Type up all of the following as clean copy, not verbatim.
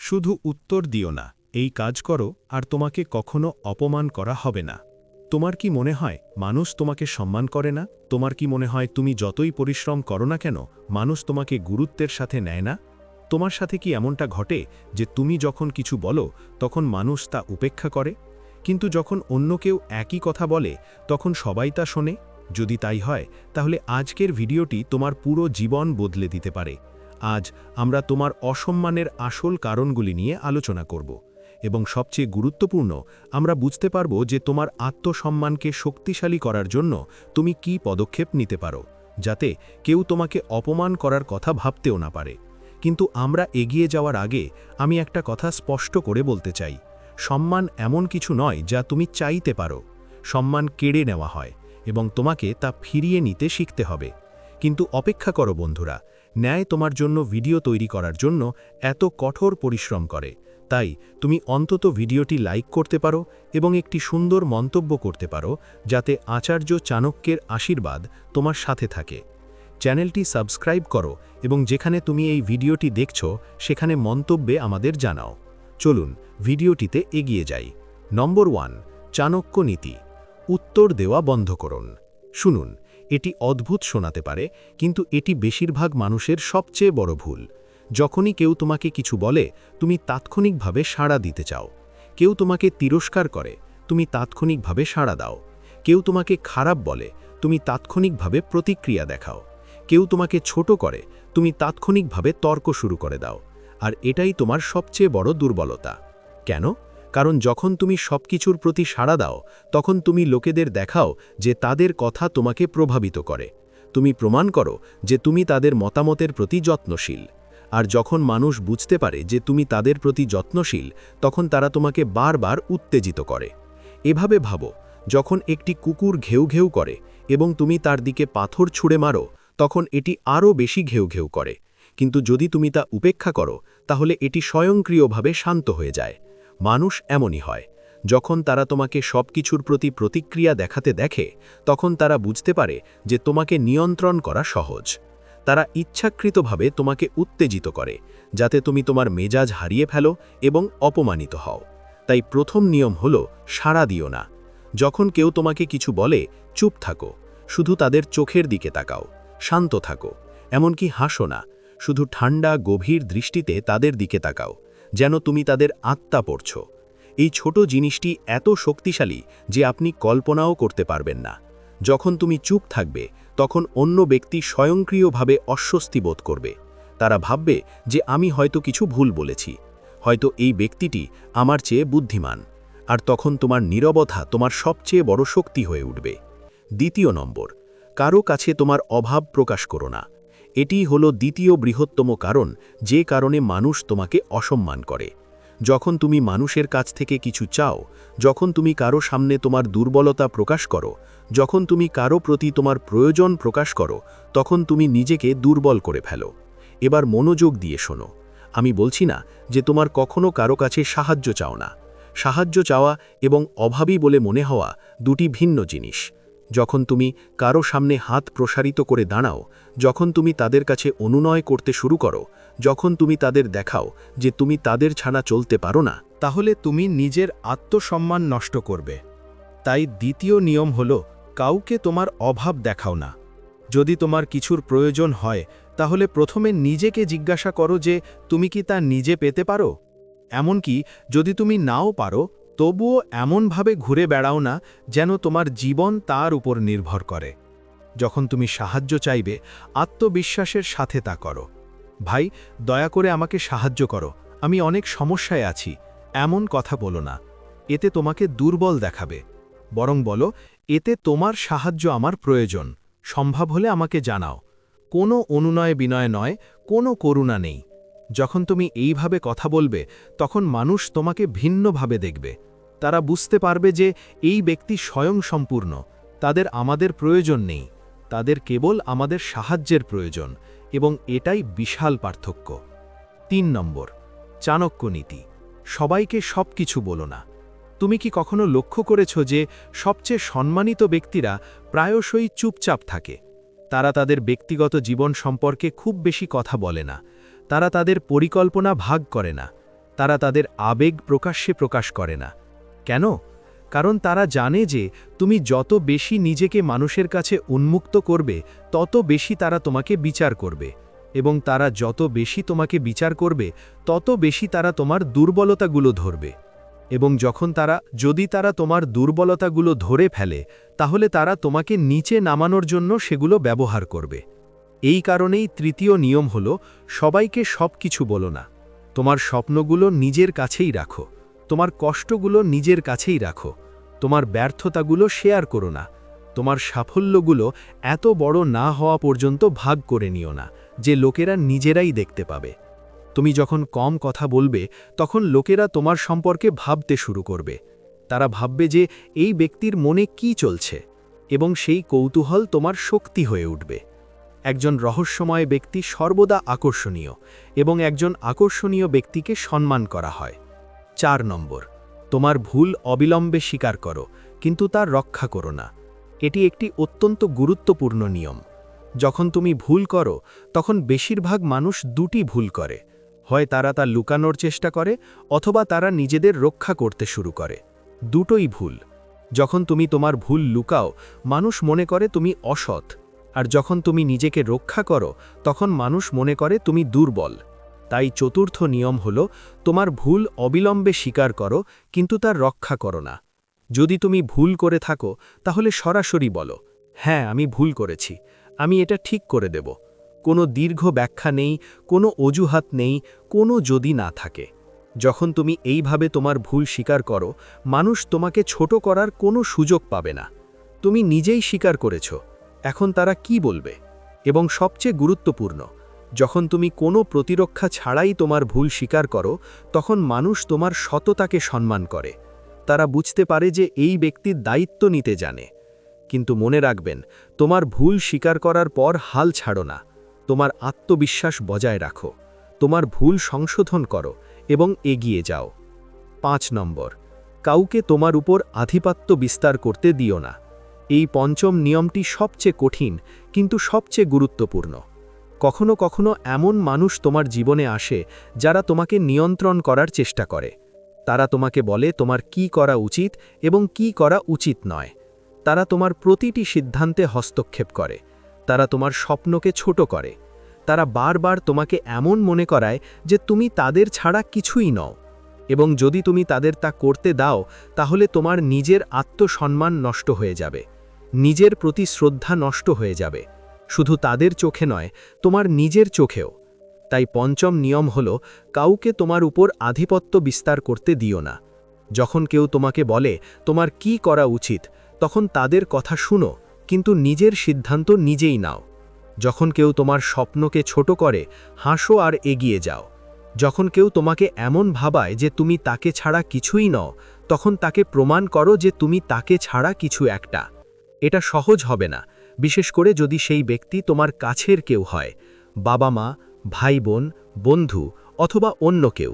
শুধু উত্তর দিও না, এই কাজ করো আর তোমাকে কখনো অপমান করা হবে না। তোমার কি মনে হয় মানুষ তোমাকে সম্মান করে না? তোমার কি মনে হয় তুমি যতই পরিশ্রম করো না কেন মানুষ তোমাকে গুরুত্বের সাথে নেয় না? তোমার সাথে কি এমনটা ঘটে যে তুমি যখন কিছু বলো তখন মানুষ তা উপেক্ষা করে, কিন্তু যখন অন্য কেউ একই কথা বলে তখন সবাই তা শোনে? যদি তাই হয় তাহলে আজকের ভিডিওটি তোমার পুরো জীবন বদলে দিতে পারে। আজ আমরা তোমার অসম্মানের আসল কারণগুলি নিয়ে আলোচনা করব এবং সবচেয়ে গুরুত্বপূর্ণ, আমরা বুঝতে পারব যে তোমার আত্মসম্মানকে শক্তিশালী করার জন্য তুমি কি পদক্ষেপ নিতে পারো, যাতে কেউ তোমাকে অপমান করার কথা ভাবতেও না পারে। কিন্তু আমরা এগিয়ে যাওয়ার আগে আমি একটা কথা স্পষ্ট করে বলতে চাই। সম্মান এমন কিছু নয় যা তুমি চাইতে পারো। সম্মান কেড়ে নেওয়া হয় এবং তোমাকে তা ফিরিয়ে নিতে শিখতে হবে। কিন্তু অপেক্ষা করো বন্ধুরা, ন্যায় তোমার জন্য ভিডিও তৈরি করার জন্য এত কঠোর পরিশ্রম করে। তাই তুমি অন্তত ভিডিওটি লাইক করতে পারো এবং একটি সুন্দর মন্তব্য করতে পারো, যাতে আচার্য চাণক্যের আশীর্বাদ তোমার সাথে থাকে। চ্যানেলটি সাবস্ক্রাইব করো এবং যেখানে তুমি এই ভিডিওটি দেখছো সেখানে মন্তব্যে আমাদের জানাও। চলুন ভিডিওটিতে এগিয়ে যাই। নম্বর 1, চাণক্য নীতি। উত্তর দেওয়া বন্ধ করুন। শুনুন, এটি অদ্ভুত শোনাতে পারে, কিন্তু এটি বেশিরভাগ মানুষের সবচেয়ে বড় ভুল। যখনই কেউ তোমাকে কিছু বলে তুমি তাৎক্ষণিকভাবে সাড়া দিতে চাও। কেউ তোমাকে তিরস্কার করে, তুমি তাৎক্ষণিকভাবে সাড়া দাও। কেউ তোমাকে খারাপ বলে, তুমি তাৎক্ষণিকভাবে প্রতিক্রিয়া দেখাও। কেউ তোমাকে ছোট করে, তুমি তাৎক্ষণিকভাবে তর্ক শুরু করে দাও। আর এটাই তোমার সবচেয়ে বড় দুর্বলতা। কেন? কারণ যখন তুমি সবকিছুর প্রতি সাড়া দাও তখন তুমি লোকেদের দেখাও যে তাদের কথা তোমাকে প্রভাবিত করে। তুমি প্রমাণ করো যে তুমি তাদের মতামতের প্রতি যত্নশীল। আর যখন মানুষ বুঝতে পারে যে তুমি তাদের প্রতি যত্নশীল, তখন তারা তোমাকে বারবার উত্তেজিত করে। এভাবে ভাবো, যখন একটি কুকুর ঘেউ ঘেউ করে এবং তুমি তার দিকে পাথর ছুঁড়ে মারো, তখন এটি আরও বেশি ঘেউ ঘেউ করে। কিন্তু যদি তুমি তা উপেক্ষা করো তাহলে এটি স্বয়ংক্রিয়ভাবে শান্ত হয়ে যায়। মানুষ এমনই হয়। যখন তারা তোমাকে সবকিছুর প্রতি প্রতিক্রিয়া দেখাতে দেখে তখন তারা বুঝতে পারে যে তোমাকে নিয়ন্ত্রণ করা সহজ। তারা ইচ্ছাকৃতভাবে তোমাকে উত্তেজিত করে, যাতে তুমি তোমার মেজাজ হারিয়ে ফেলো এবং অপমানিত হও। তাই প্রথম নিয়ম হলো সাড়া দিও না। যখন কেউ তোমাকে কিছু বলে, চুপ থাকো। শুধু তাদের চোখের দিকে তাকাও। শান্ত থাকো। এমনকি হাসো না। শুধু ঠান্ডা গভীর দৃষ্টিতে তাদের দিকে তাকাও, যেন তুমি তাদের আত্মা পড়ছ। এই ছোট জিনিসটি এত শক্তিশালী যে আপনি কল্পনাও করতে পারবেন না। যখন তুমি চুপ থাকবে তখন অন্য ব্যক্তি স্বয়ংক্রিয়ভাবে অস্বস্তি বোধ করবে। তারা ভাববে যে আমি হয়তো কিছু ভুল বলেছি, হয়তো এই ব্যক্তিটি আমার চেয়ে বুদ্ধিমান। আর তখন তোমার নীরবতা তোমার সবচেয়ে বড় শক্তি হয়ে উঠবে। দ্বিতীয় নম্বর, কারো কাছে তোমার অভাব প্রকাশ করো না। এটি হলো দ্বিতীয় বৃহত্তম কারণ যে কারণে মানুষ তোমাকে অসম্মান করে। যখন তুমি মানুষের কাছ থেকে কিছু চাও, যখন তুমি কারো সামনে তোমার দুর্বলতা প্রকাশ করো, যখন তুমি কারো প্রতি তোমার প্রয়োজন প্রকাশ করো, তখন তুমি নিজেকে দুর্বল করে ফেলো। এবার মনোযোগ দিয়ে শোনো, আমি বলছি না যে তোমার কখনো কারো কাছে সাহায্য চাও না। সাহায্য চাওয়া এবং অভাবী বলে মনে হওয়া দুটি ভিন্ন জিনিস। যখন তুমি কারো সামনে হাত প্রসারিত করে দাঁড়াও, যখন তুমি তাদের কাছে অনুনয় করতে শুরু করো, যখন তুমি তাদের দেখাও যে তুমি তাদের ছাড়া চলতে পারো না, তাহলে তুমি নিজের আত্মসম্মান নষ্ট করবে। তাই দ্বিতীয় নিয়ম হল, কাউকে তোমার অভাব দেখাও না। যদি তোমার কিছুর প্রয়োজন হয় তাহলে প্রথমে নিজেকে জিজ্ঞাসা করো যে তুমি কি তা নিজে পেতে পারো। এমনকি যদি তুমি নাও পারো, তবুও এমনভাবে ঘুরে বেড়াও না যেন তোমার জীবন তার উপর নির্ভর করে। যখন তুমি সাহায্য চাইবে, আত্মবিশ্বাসের সাথে তা করো। ভাই, দয়া করে আমাকে সাহায্য করো, আমি অনেক সমস্যায় আছি, এমন কথা বলো না। এতে তোমাকে দুর্বল দেখাবে। বরং বলো, এতে তোমার সাহায্য আমার প্রয়োজন, সম্ভব হলে আমাকে জানাও। কোনো অনুনয় বিনয় নয়, কোনো করুণা নেই। যখন তুমি এইভাবে কথা বলবে তখন মানুষ তোমাকে ভিন্নভাবে দেখবে। তারা বুঝতে পারবে যে এই ব্যক্তি স্বয়ংসম্পূর্ণ, তাদের আমাদের প্রয়োজন নেই, তাদের কেবল আমাদের সাহায্যের প্রয়োজন, এবং এটাই বিশাল পার্থক্য। 3 নম্বর, চাণক্য নীতি। সবাইকে সব কিছু বলো না। তুমি কি কখনো লক্ষ্য করেছ যে সবচেয়ে সম্মানিত ব্যক্তিরা প্রায়শই চুপচাপ থাকে? তারা তাদের ব্যক্তিগত জীবন সম্পর্কে খুব বেশি কথা বলে না। তারা তাদের পরিকল্পনা ভাগ করে না। তারা তাদের আবেগ প্রকাশ্যে প্রকাশ করে না। কেন? কারণ তারা জানে যে তুমি যত বেশি নিজেকে মানুষের কাছে উন্মুক্ত করবে তত বেশি তারা তোমাকে বিচার করবে, এবং তারা যত বেশি তোমাকে বিচার করবে তত বেশি তারা তোমার দুর্বলতাগুলো ধরবে। এবং যদি তারা তোমার দুর্বলতাগুলো ধরে ফেলে, তাহলে তারা তোমাকে নিচে নামানোর জন্য সেগুলো ব্যবহার করবে। এই কারণেই তৃতীয় নিয়ম হল, সবাইকে সব কিছু বলো না। তোমার স্বপ্নগুলো নিজের কাছেই রাখো, তোমার কষ্টগুলো নিজের কাছেই রাখো, তোমার ব্যর্থতাগুলো শেয়ার করো না, তোমার সাফল্যগুলো এত বড় না হওয়া পর্যন্ত ভাগ করে নিও না যে লোকেরা নিজেরাই দেখতে পাবে। তুমি যখন কম কথা বলবে, তখন লোকেরা তোমার সম্পর্কে ভাবতে শুরু করবে। তারা ভাববে যে এই ব্যক্তির মনে কি চলছে, এবং সেই কৌতূহল তোমার শক্তি হয়ে উঠবে। একজন রহস্যময় ব্যক্তি সর্বদা আকর্ষণীয়, এবং একজন আকর্ষণীয় ব্যক্তিকে সম্মান করা হয়। 4 নম্বর, তোমার ভুল অবিলম্বে স্বীকার করো, কিন্তু তার রক্ষা করো না। এটি একটি অত্যন্ত গুরুত্বপূর্ণ নিয়ম। যখন তুমি ভুল করো, তখন বেশিরভাগ মানুষ দুটি ভুল করে। হয় তারা তা লুকানোর চেষ্টা করে, অথবা তারা নিজেদের রক্ষা করতে শুরু করে। দুটোই ভুল। যখন তুমি তোমার ভুল লুকাও, মানুষ মনে করে তুমি অসৎ, আর যখন তুমি নিজেকে রক্ষা করো, তখন মানুষ মনে করে তুমি দুর্বল। তাই চতুর্থ নিয়ম হল, তোমার ভুল অবিলম্বে স্বীকার করো, কিন্তু তার রক্ষা করো না। যদি তুমি ভুল করে থাকো, তাহলে সরাসরি বলো, হ্যাঁ আমি ভুল করেছি, আমি এটা ঠিক করে দেব। কোনো দীর্ঘ ব্যাখ্যা নেই, কোনো অজুহাত নেই, কোনো যদি না থাকে। যখন তুমি এইভাবে তোমার ভুল স্বীকার করো, মানুষ তোমাকে ছোট করার কোনো সুযোগ পাবে না। তুমি নিজেই স্বীকার করেছ, এখন তারা কি বলবে? এবং সবচেয়ে গুরুত্বপূর্ণ, যখন তুমি কোনো প্রতিরক্ষা ছাড়াই তোমার ভুল স্বীকার করো, তখন মানুষ তোমার সততাকে সম্মান করে। তারা বুঝতে পারে যে এই ব্যক্তি দায়িত্ব নিতে জানে। কিন্তু মনে রাখবেন, তোমার ভুল স্বীকার করার পর হাল ছাড়ো না। তোমার আত্মবিশ্বাস বজায় রাখো, তোমার ভুল সংশোধন করো এবং এগিয়ে যাও। 5 নম্বর, কাউকে তোমার উপর আধিপত্য বিস্তার করতে দিও না। এই পঞ্চম নিয়মটি সবচেয়ে কঠিন, কিন্তু সবচেয়ে গুরুত্বপূর্ণ। কখনো কখনো এমন মানুষ তোমার জীবনে আসে যারা তোমাকে নিয়ন্ত্রণ করার চেষ্টা করে। তারা তোমাকে বলে তোমার কি করা উচিত এবং কি করা উচিত নয়। তারা তোমার প্রতিটি সিদ্ধান্তে হস্তক্ষেপ করে। তারা তোমার স্বপ্নকে ছোট করে। তারা বারবার তোমাকে এমন মনে করায় যে তুমি তাদের ছাড়া কিছুই নও। এবং যদি তুমি তাদের তা করতে দাও, তাহলে তোমার নিজের আত্মসম্মান নষ্ট হয়ে যাবে, নিজের প্রতি শ্রদ্ধা নষ্ট হয়ে যাবে, শুধু তাদের চোখে নয়, তোমার নিজের চোখেও। তাই পঞ্চম নিয়ম হল, কাউকে তোমার উপর আধিপত্য বিস্তার করতে দিও না। যখন কেউ তোমাকে বলে তোমার কি করা উচিত, তখন তাদের কথা শুনো, কিন্তু নিজের সিদ্ধান্ত নিজেই নাও। যখন কেউ তোমার স্বপ্নকে ছোট করে, হাসো আর এগিয়ে যাও। যখন কেউ তোমাকে এমন ভাবায় যে তুমি তাকে ছাড়া কিছুই নও, তখন তাকে প্রমাণ করো যে তুমি তাকে ছাড়া কিছু একটা। এটা সহজ হবে না, বিশেষ করে যদি সেই ব্যক্তি তোমার কাছের কেউ হয়, বাবা মা, ভাই বোন, বন্ধু অথবা অন্য কেউ।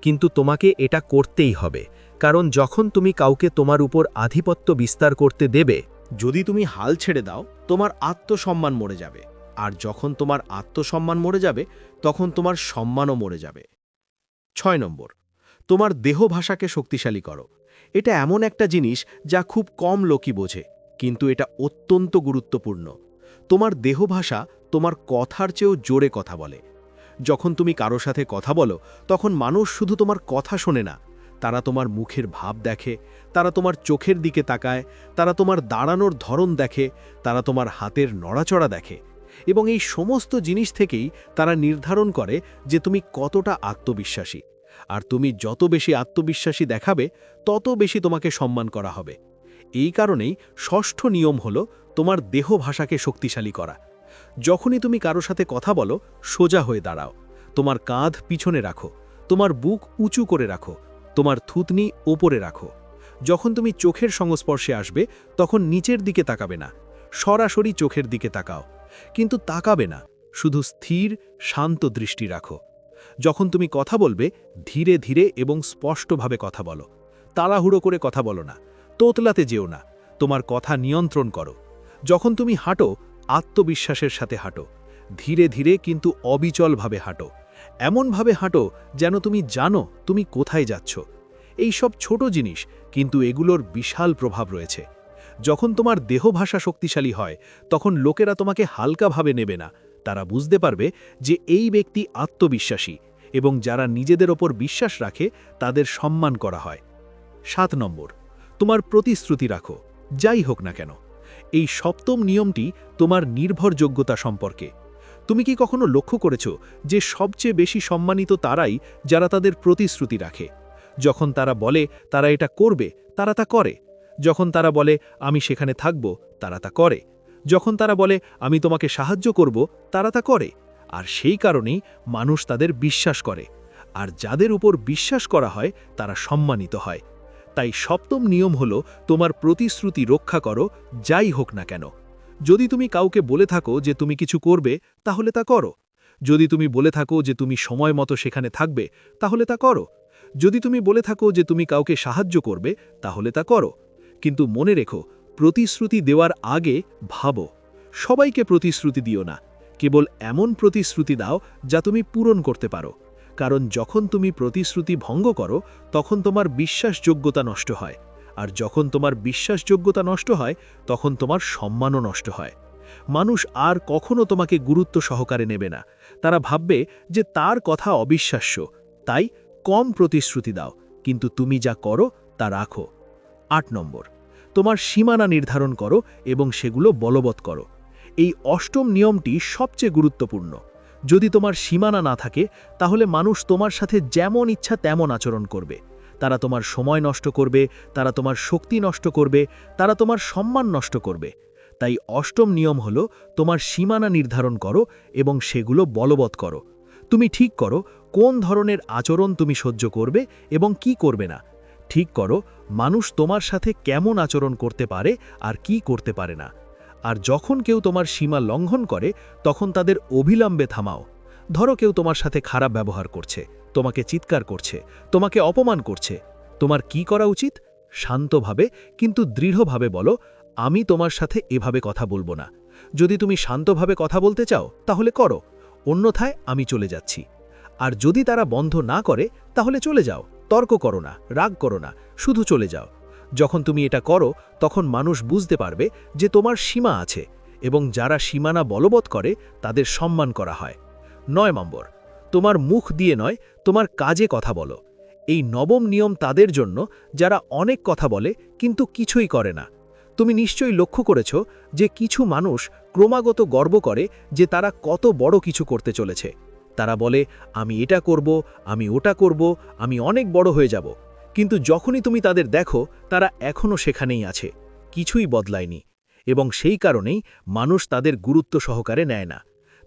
কিন্তু তোমাকে এটা করতেই হবে, কারণ যখন তুমি কাউকে তোমার উপর আধিপত্য বিস্তার করতে দেবে, যদি তুমি হাল ছেড়ে দাও, তোমার আত্মসম্মান মরে যাবে, আর যখন তোমার আত্মসম্মান মরে যাবে, তখন তোমার সম্মানও মরে যাবে। 6 নম্বর, তোমার দেহ ভাষাকে শক্তিশালী করো। এটা এমন একটা জিনিস যা খুব কম লোকই বোঝে, কিন্তু এটা অত্যন্ত গুরুত্বপূর্ণ। তোমার দেহ ভাষা তোমার কথার চেয়েও জোরে কথা বলে। যখন তুমি কারো সাথে কথা বলো, তখন মানুষ শুধু তোমার কথা শোনে না, তারা তোমার মুখের ভাব দেখে, তারা তোমার চোখের দিকে তাকায়, তারা তোমার দাঁড়ানোর ধরন দেখে, তারা তোমার হাতের নড়াচড়া দেখে, এবং এই সমস্ত জিনিস থেকেই তারা নির্ধারণ করে যে তুমি কতটা আত্মবিশ্বাসী। আর তুমি যত বেশি আত্মবিশ্বাসী দেখাবে, তত বেশি তোমাকে সম্মান করা হবে। এই কারণেই ষষ্ঠ নিয়ম হল তোমার দেহ ভাষাকে শক্তিশালী করা। যখনই তুমি কারো সাথে কথা বলো, সোজা হয়ে দাঁড়াও, তোমার কাঁধ পিছনে রাখো, তোমার বুক উঁচু করে রাখো, তোমার থুতনি ওপরে রাখো। যখন তুমি চোখের সংস্পর্শে আসবে, তখন নিচের দিকে তাকাবে না, সরাসরি চোখের দিকে তাকাও। কিন্তু তাকাবে না, শুধু স্থির শান্ত দৃষ্টি রাখো। যখন তুমি কথা বলবে, ধীরে ধীরে এবং স্পষ্টভাবে কথা বলো। তাড়াহুড়ো করে কথা বলো না, তোতলাতে যেও না, তোমার কথা নিয়ন্ত্রণ করো। যখন তুমি হাঁটো, আত্মবিশ্বাসের সাথে হাঁটো, ধীরে ধীরে কিন্তু অবিচলভাবে হাঁটো। এমনভাবে হাঁটো যেন তুমি জানো তুমি কোথায় যাচ্ছ। এই সব ছোট জিনিস, কিন্তু এগুলোর বিশাল প্রভাব রয়েছে। যখন তোমার দেহ ভাষা শক্তিশালী হয়, তখন লোকেরা তোমাকে হালকাভাবে নেবে না। তারা বুঝতে পারবে যে এই ব্যক্তি আত্মবিশ্বাসী, এবং যারা নিজেদের ওপর বিশ্বাস রাখে তাদের সম্মান করা হয়। 7 নম্বর, তোমার প্রতিশ্রুতি রাখো, যাই হোক না কেন। এই সপ্তম নিয়মটি তোমার নির্ভরযোগ্যতা সম্পর্কে। তুমি কি কখনো লক্ষ্য করেছ যে সবচেয়ে বেশি সম্মানিত তারাই যারা তাদের প্রতিশ্রুতি রাখে? যখন তারা বলে তারা এটা করবে, তারা তা করে। যখন তারা বলে আমি সেখানে থাকব, তারা তা করে। যখন তারা বলে আমি তোমাকে সাহায্য করব, তারা তা করে। আর সেই কারণেই মানুষ তাদের বিশ্বাস করে। আর যাদের উপর বিশ্বাস করা হয় তারা সম্মানিত হয়। তাই সপ্তম নিয়ম হলো তোমার প্রতিশ্রুতি রক্ষা করো, যাই হোক না কেন। যদি তুমি কাউকে বলে থাকো যে তুমি কিছু করবে, তাহলে তা করো। যদি তুমি বলে থাকো যে তুমি সময় মতো সেখানে থাকবে, তাহলে তা করো। যদি তুমি বলে থাকো যে তুমি কাউকে সাহায্য করবে, তাহলে তা করো। কিন্তু মনে রেখো, প্রতিশ্রুতি দেওয়ার আগে ভাবো। সবাইকে প্রতিশ্রুতি দিও না, কেবল এমন প্রতিশ্রুতি দাও যা তুমি পূরণ করতে পারো। কারণ যখন তুমি প্রতিশ্রুতি ভঙ্গ করো, তখন তোমার বিশ্বাসযোগ্যতা নষ্ট হয়। আর যখন তোমার বিশ্বাসযোগ্যতা নষ্ট হয়, তখন তোমার সম্মানও নষ্ট হয়। মানুষ আর কখনো তোমাকে গুরুত্ব সহকারে নেবে না। তারা ভাববে যে তার কথা অবিশ্বাস্য। তাই কম প্রতিশ্রুতি দাও, কিন্তু তুমি যা করো তা রাখো। 8 নম্বর, তোমার সীমানা নির্ধারণ করো এবং সেগুলো বলবৎ করো। এই অষ্টম নিয়মটি সবচেয়ে গুরুত্বপূর্ণ। যদি তোমার সীমানা না থাকে, তাহলে মানুষ তোমার সাথে যেমন ইচ্ছা তেমন আচরণ করবে। তারা তোমার সময় নষ্ট করবে, তারা তোমার শক্তি নষ্ট করবে, তারা তোমার সম্মান নষ্ট করবে। তাই অষ্টম নিয়ম হলো তোমার সীমানা নির্ধারণ করো এবং সেগুলো বলবৎ করো। তুমি ঠিক করো কোন ধরনের আচরণ তুমি সহ্য করবে এবং কি করবে না। ঠিক করো মানুষ তোমার সাথে কেমন আচরণ করতে পারে আর কি করতে পারে না। আর যখন কেউ তোমার সীমা লঙ্ঘন করে, তখন তাদের অবিলম্বে থামাও। ধরো কেউ তোমার সাথে খারাপ ব্যবহার করছে, তোমাকে চিৎকার করছে, তোমাকে অপমান করছে। তোমার কি করা উচিত? শান্তভাবে কিন্তু দৃঢ়ভাবে বলো, আমি তোমার সাথে এভাবে কথা বলবো না। যদি তুমি শান্তভাবে কথা বলতে চাও, তাহলে করো, অন্যথায় আমি চলে যাচ্ছি। আর যদি তারা বন্ধ না করে, তাহলে চলে যাও। তর্ক করো না, রাগ করো না, শুধু চলে যাও। যখন তুমি এটা করো, তখন মানুষ বুঝতে পারবে যে তোমার সীমা আছে, এবং যারা সীমানা বলবৎ করে তাদের সম্মান করা হয়। 9 নম্বর, তোমার মুখ দিয়ে নয়, তোমার কাজে কথা বলো। এই নবম নিয়ম তাদের জন্য যারা অনেক কথা বলে কিন্তু কিছুই করে না। তুমি নিশ্চয়ই লক্ষ্য করেছ যে কিছু মানুষ ক্রমাগত গর্ব করে যে তারা কত বড় কিছু করতে চলেছে। তারা বলে আমি এটা করব, আমি ওটা করব, আমি অনেক বড় হয়ে যাব। কিন্তু যখনই তুমি তাদের দেখো, তারা এখনও সেখানেই আছে, কিছুই বদলায়নি। এবং সেই কারণেই মানুষ তাদের গুরুত্ব সহকারে নেয় না।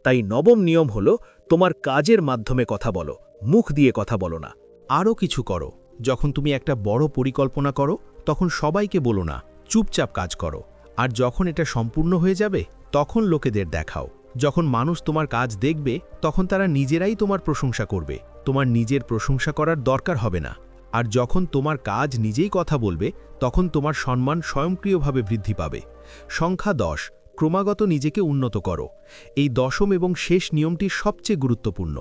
তাই নবম নিয়ম হলো তোমার কাজের মাধ্যমে কথা বলো, মুখ দিয়ে কথা বলো না। আরও কিছু করো। যখন তুমি একটা বড় পরিকল্পনা করো, তখন সবাইকে বলো না, চুপচাপ কাজ করো। আর যখন এটা সম্পূর্ণ হয়ে যাবে, তখন লোকেদের দেখাও। যখন মানুষ তোমার কাজ দেখবে, তখন তারা নিজেরাই তোমার প্রশংসা করবে। তোমার নিজের প্রশংসা করার দরকার হবে না। আর যখন তোমার কাজ নিজেই কথা বলবে, তখন তোমার সম্মান স্বয়ংক্রিয়ভাবে বৃদ্ধি পাবে। সংখ্যা 10, ক্রমাগত নিজেকে উন্নত করো। এই দশম এবং শেষ নিয়মটি সবচেয়ে গুরুত্বপূর্ণ।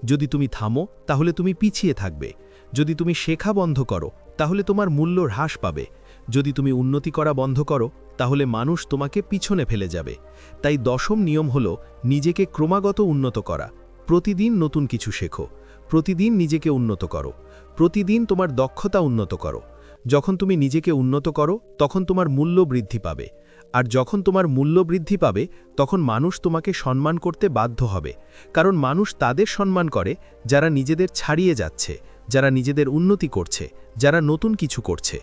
যদি তুমি থামো, তাহলে তুমি পিছিয়ে থাকবে। যদি তুমি শেখা বন্ধ করো, তাহলে তোমার মূল্য হ্রাস পাবে। যদি তুমি উন্নতি করা বন্ধ করো, তাহলে মানুষ তোমাকে পিছনে ফেলে যাবে। তাই দশম নিয়ম হলো নিজেকে ক্রমাগত উন্নত করা। প্রতিদিন নতুন কিছু শেখো, প্রতিদিন নিজেকে উন্নত করো, প্রতিদিন তোমার দক্ষতা উন্নত করো। যখন তুমি নিজেকে উন্নত করো, তখন তোমার মূল্য বৃদ্ধি পাবে। আর যখন তোমার মূল্য বৃদ্ধি পাবে, তখন মানুষ তোমাকে সম্মান করতে বাধ্য হবে। কারণ মানুষ তাদের সম্মান করে যারা নিজেদের ছাড়িয়ে যাচ্ছে, যারা নিজেদের উন্নতি করছে, যারা নতুন কিছু করছে।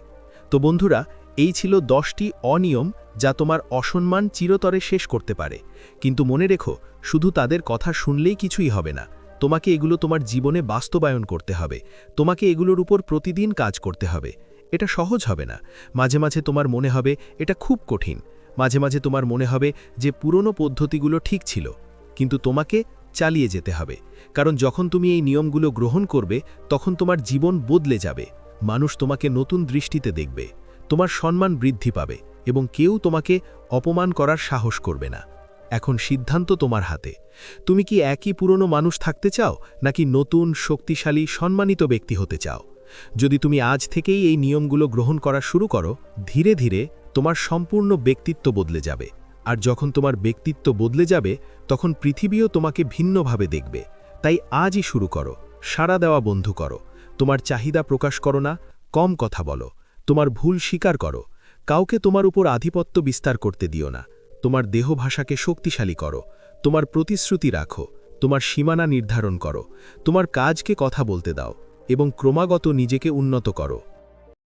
তো বন্ধুরা, এই ছিল 10টি অনিয়ম যা তোমার অসম্মান চিরতরে শেষ করতে পারে। কিন্তু মনে রেখো, শুধু তাদের কথা শুনলেই কিছুই হবে না। তোমাকে এগুলো তোমার জীবনে বাস্তবায়ন করতে হবে। তোমাকে এগুলোর উপর প্রতিদিন কাজ করতে হবে। এটা সহজ হবে না। মাঝে মাঝে তোমার মনে হবে এটা খুব কঠিন। মাঝে মাঝে তোমার মনে হবে যে পুরনো পদ্ধতিগুলো ঠিক ছিল। কিন্তু তোমাকে চালিয়ে যেতে হবে। কারণ যখন তুমি এই নিয়মগুলো গ্রহণ করবে, তখন তোমার জীবন বদলে যাবে। মানুষ তোমাকে নতুন দৃষ্টিতে দেখবে, তোমার সম্মান বৃদ্ধি পাবে এবং কেউ তোমাকে অপমান করার সাহস করবে না। এখন সিদ্ধান্ত তোমার হাতে। তুমি কি একই পুরনো মানুষ থাকতে চাও, নাকি নতুন, শক্তিশালী, সম্মানিত ব্যক্তি হতে চাও? যদি তুমি আজ থেকেই এই নিয়মগুলো গ্রহণ করা শুরু করো, ধীরে ধীরে তোমার সম্পূর্ণ ব্যক্তিত্ব বদলে যাবে। আর যখন তোমার ব্যক্তিত্ব বদলে যাবে, তখন পৃথিবীও তোমাকে ভিন্নভাবে দেখবে। তাই আজই শুরু করো, সাড়া দেওয়া বন্ধ করো। তোমার চাহিদা প্রকাশ করো না, কম কথা বলো। তোমার ভুল স্বীকার করো। কাউকে তোমার উপর আধিপত্য বিস্তার করতে দিও না। তোমার দেহ ভাষাকে শক্তিশালী করো। তোমার প্রতিশ্রুতি রাখো। তোমার সীমানা নির্ধারণ করো। তোমার কাজকে কথা বলতে দাও এবং ক্রমাগত নিজেকে উন্নত করো।